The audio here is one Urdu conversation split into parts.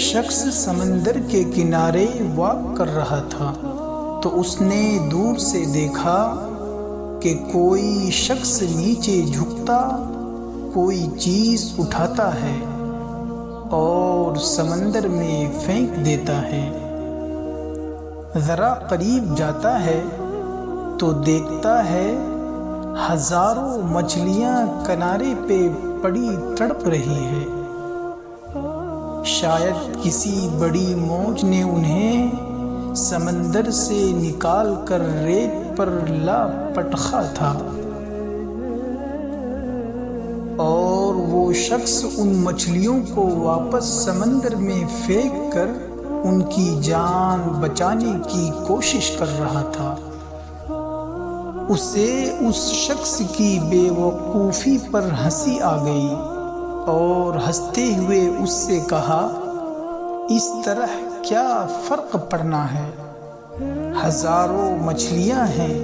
شخص سمندر کے کنارے واک کر رہا تھا تو اس نے دور سے دیکھا کہ کوئی شخص نیچے جھکتا کوئی چیز اٹھاتا ہے اور سمندر میں پھینک دیتا ہے۔ ذرا قریب جاتا ہے تو دیکھتا ہے ہزاروں مچھلیاں کنارے پہ پڑی تڑپ رہی ہے۔ شاید کسی بڑی موج نے انہیں سمندر سے نکال کر ریت پر لا پٹخا تھا، اور وہ شخص ان مچھلیوں کو واپس سمندر میں پھینک کر ان کی جان بچانے کی کوشش کر رہا تھا۔ اسے اس شخص کی بے وقوفی پر ہنسی آ گئی اور ہنستے ہوئے اس سے کہا، اس طرح کیا فرق پڑنا ہے؟ ہزاروں مچھلیاں ہیں،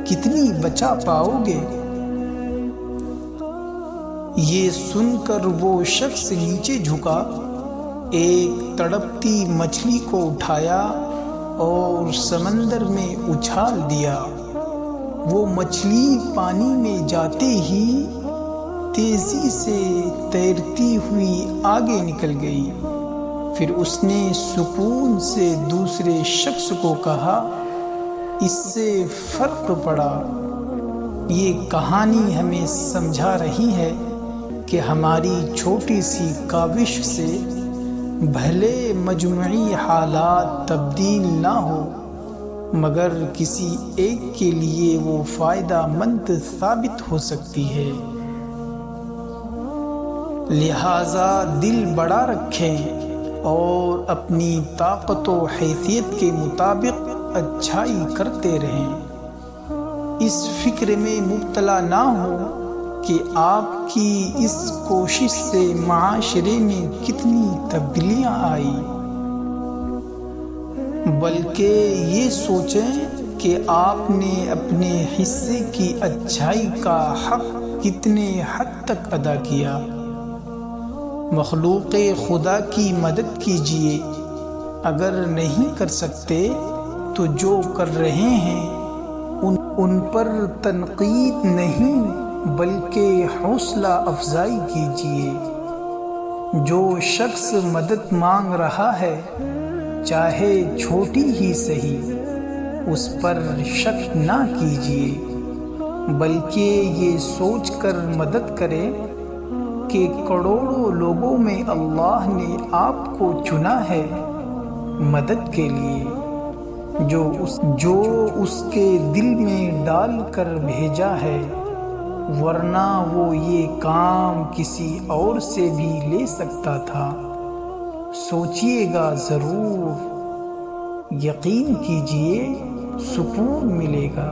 کتنی بچا پاؤ گے؟ یہ سن کر وہ شخص نیچے جھکا، ایک تڑپتی مچھلی کو اٹھایا اور سمندر میں اچھال دیا۔ وہ مچھلی پانی میں جاتے ہی تیزی سے تیرتی ہوئی آگے نکل گئی۔ پھر اس نے سکون سے دوسرے شخص کو کہا، اس سے فرق پڑا۔ یہ کہانی ہمیں سمجھا رہی ہے کہ ہماری چھوٹی سی کاوش سے بھلے مجموعی حالات تبدیل نہ ہو، مگر کسی ایک کے لیے وہ فائدہ مند ثابت ہو سکتی ہے۔ لہذا دل بڑا رکھیں اور اپنی طاقت و حیثیت کے مطابق اچھائی کرتے رہیں۔ اس فکر میں مبتلا نہ ہو کہ آپ کی اس کوشش سے معاشرے میں کتنی تبدیلیاں آئی، بلکہ یہ سوچیں کہ آپ نے اپنے حصے کی اچھائی کا حق کتنے حد تک ادا کیا۔ مخلوق خدا کی مدد کیجیے، اگر نہیں کر سکتے تو جو کر رہے ہیں ان پر تنقید نہیں بلکہ حوصلہ افزائی کیجیے۔ جو شخص مدد مانگ رہا ہے چاہے چھوٹی ہی صحیح، اس پر شک نہ کیجیے، بلکہ یہ سوچ کر مدد کریں کہ کروڑوں لوگوں میں اللہ نے آپ کو چنا ہے مدد کے لیے، جو اس کے دل میں ڈال کر بھیجا ہے، ورنہ وہ یہ کام کسی اور سے بھی لے سکتا تھا۔ سوچئے گا ضرور، یقین کیجئے سکون ملے گا۔